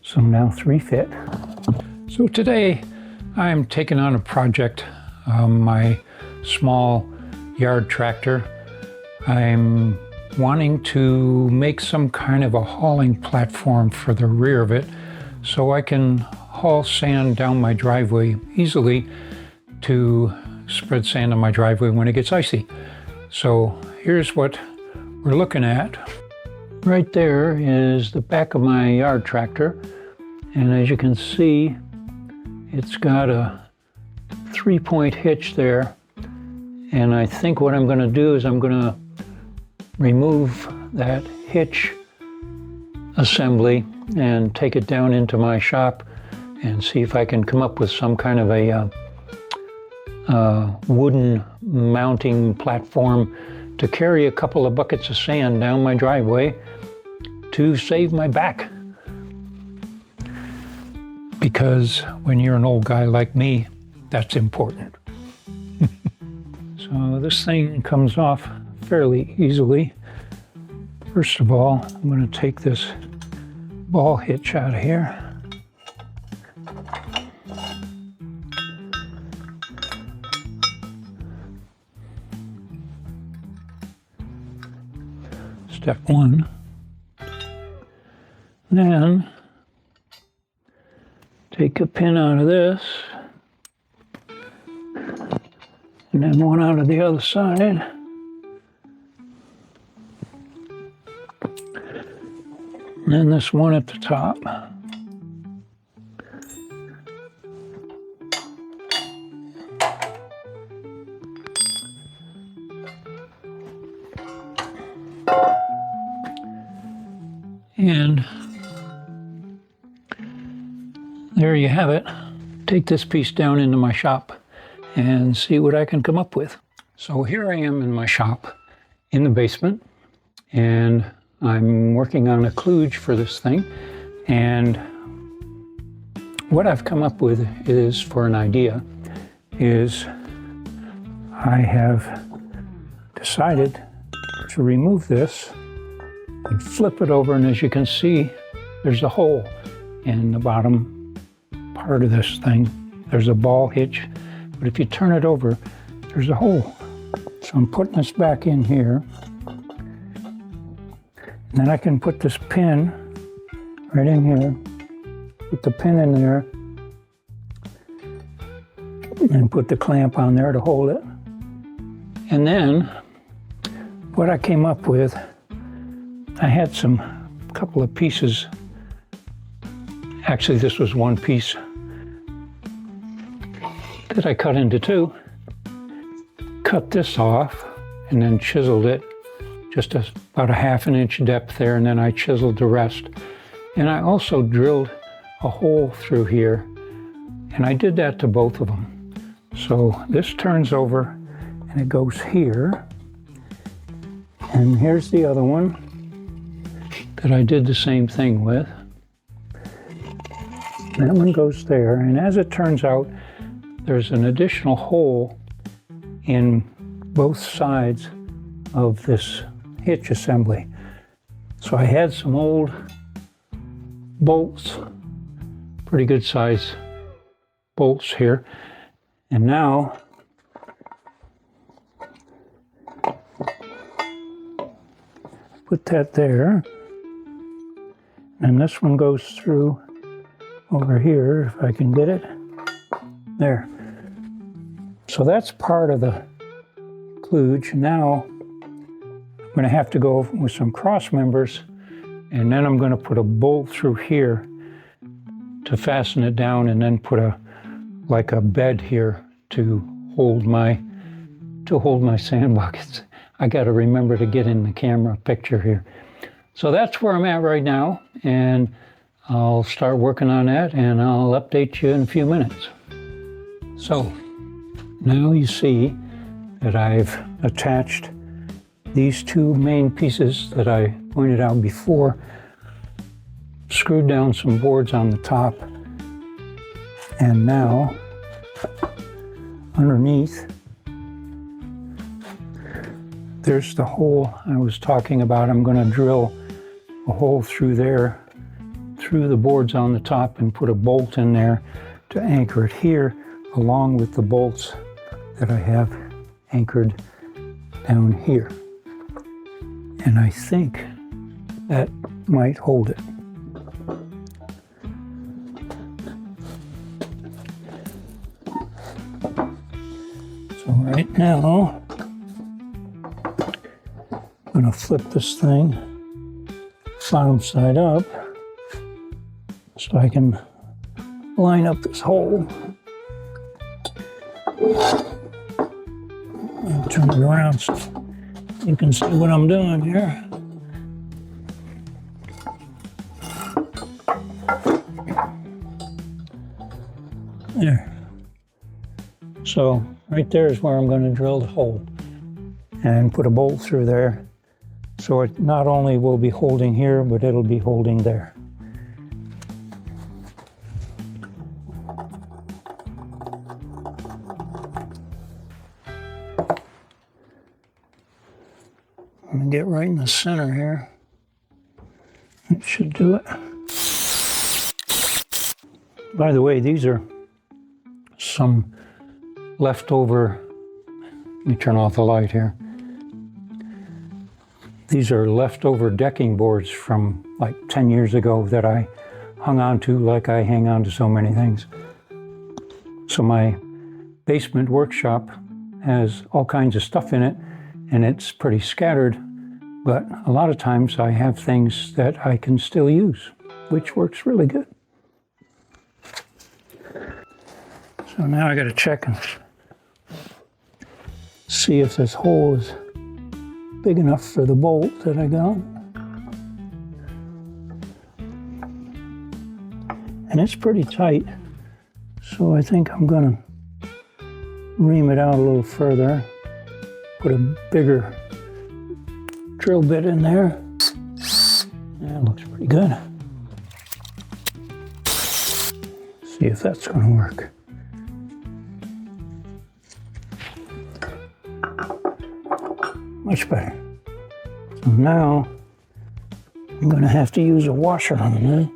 So now 3 fit. So today I'm taking on a project, my small yard tractor. I'm wanting to make some kind of a hauling platform for the rear of it so I can haul sand down my driveway easily to spread sand on my driveway when it gets icy. So here's what we're looking at. Right there is the back of my yard tractor, and as you can see, it's got a 3-point hitch there, and I think what I'm going to do is I'm going to remove that hitch assembly and take it down into my shop and see if I can come up with some kind of a wooden mounting platform to carry a couple of buckets of sand down my driveway to save my back. Because when you're an old guy like me, that's important. So this thing comes off fairly easily. First of all, I'm going to take this ball hitch out of here. Step 1. Then take a pin out of this, and then one out of the other side. And then this one at the top. And there you have it. Take this piece down into my shop and see what I can come up with. So here I am in my shop in the basement, and I'm working on a kludge for this thing. And what I've come up with is, for an idea, is I have decided to remove this and flip it over, and as you can see, there's a hole in the bottom part of this thing. There's a ball hitch, but if you turn it over, there's a hole. So I'm putting this back in here, and then I can put this pin right in here, put the pin in there, and put the clamp on there to hold it. And then what I came up with, I had a couple of pieces. Actually, this was one piece that I cut into 2. Cut this off and then chiseled it just about a ½ inch depth there, and then I chiseled the rest. And I also drilled a hole through here, and I did that to both of them. So this turns over and it goes here, and here's the other one that I did the same thing with. That one goes there, and as it turns out, there's an additional hole in both sides of this hitch assembly. So I had some old bolts, pretty good size bolts here, and now put that there, and this one goes through over here, if I can get it. There. So that's part of the kludge. Now I'm going to have to go with some cross members, and then I'm going to put a bolt through here to fasten it down, and then put like a bed here to hold my sand buckets. I got to remember to get in the camera picture here. So that's where I'm at right now, and I'll start working on that, and I'll update you in a few minutes. So now you see that I've attached these 2 main pieces that I pointed out before, screwed down some boards on the top, and now underneath there's the hole I was talking about. I'm going to drill a hole through there, through the boards on the top and put a bolt in there to anchor it here, along with the bolts that I have anchored down here. And I think that might hold it. So right now, I'm going to flip this thing bottom side up so I can line up this hole. And turn it around so you can see what I'm doing here. There. So right there is where I'm going to drill the hole and put a bolt through there. So it not only will be holding here, but it'll be holding there. I'm going to get right in the center here. It should do it. By the way, these are some leftover, let me turn off the light here. These are leftover decking boards from like 10 years ago that I hung on to like I hang on to so many things. So my basement workshop has all kinds of stuff in it, and it's pretty scattered, but a lot of times I have things that I can still use, which works really good. So now I got to check and see if this hole is big enough for the bolt that I got. And it's pretty tight, so I think I'm going to ream it out a little further, put a bigger drill bit in there. That looks pretty good. See if that's going to work. Much better. So now I'm going to have to use a washer on that.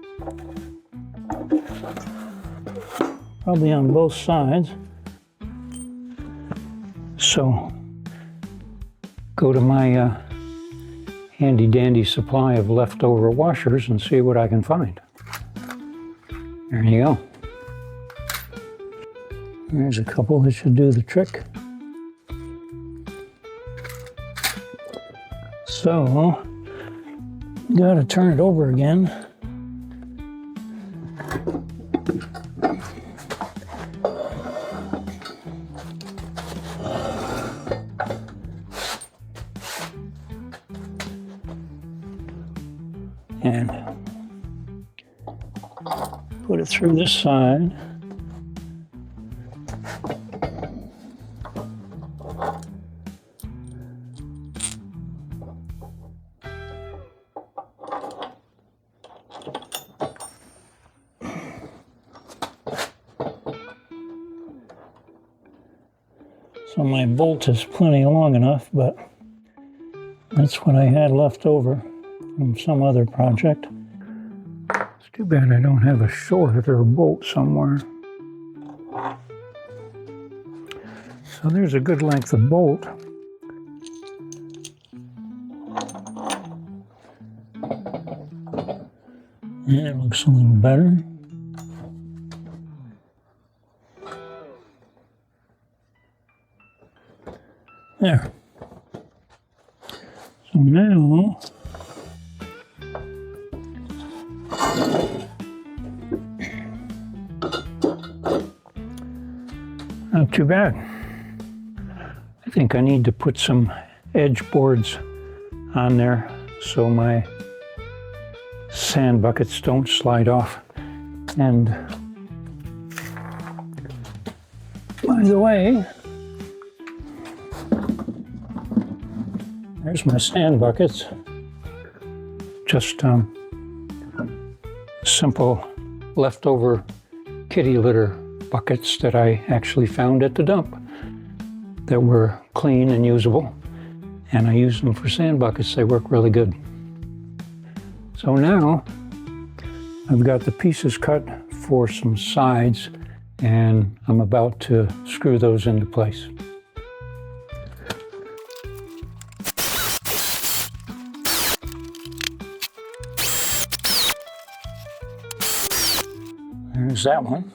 Probably on both sides. So go to my handy dandy supply of leftover washers and see what I can find. There you go. There's a couple that should do the trick. So, got to turn it over again. And put it through this side. So my bolt is plenty long enough, but that's what I had left over from some other project. It's too bad I don't have a shorter bolt somewhere. So there's a good length of bolt. And it looks a little better. There. So now not too bad. I think I need to put some edge boards on there so my sand buckets don't slide off. And by the way, there's my sand buckets. Just simple leftover kitty litter buckets that I actually found at the dump that were clean and usable. And I use them for sand buckets. They work really good. So now I've got the pieces cut for some sides, and I'm about to screw those into place. There's that one.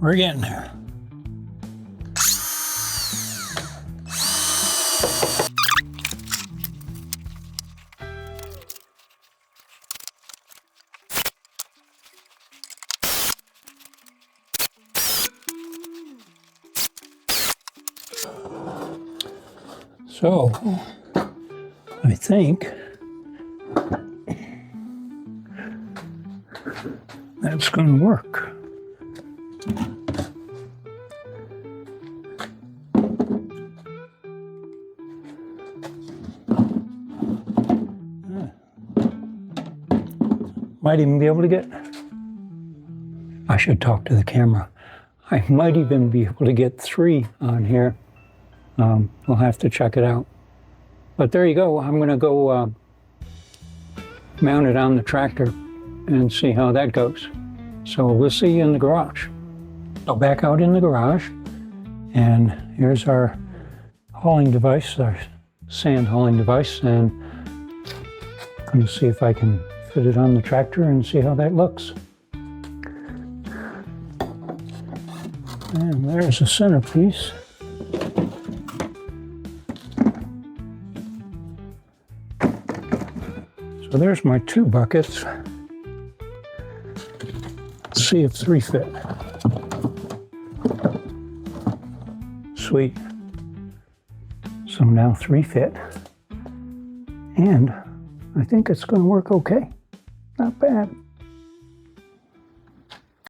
We're getting there. So, I think that's going to work. Might even be able to get, I should talk to the camera. I might even be able to get 3 on here. We'll have to check it out. But there you go. I'm going to go mount it on the tractor and see how that goes. So we'll see you in the garage. So back out in the garage, and here's our hauling device, our sand hauling device, and I'm going to see if I can fit it on the tractor and see how that looks. And there's the centerpiece. So there's my 2 buckets. Let's see if 3 fit. Sweet. So now 3 fit. And I think it's going to work okay. Not bad.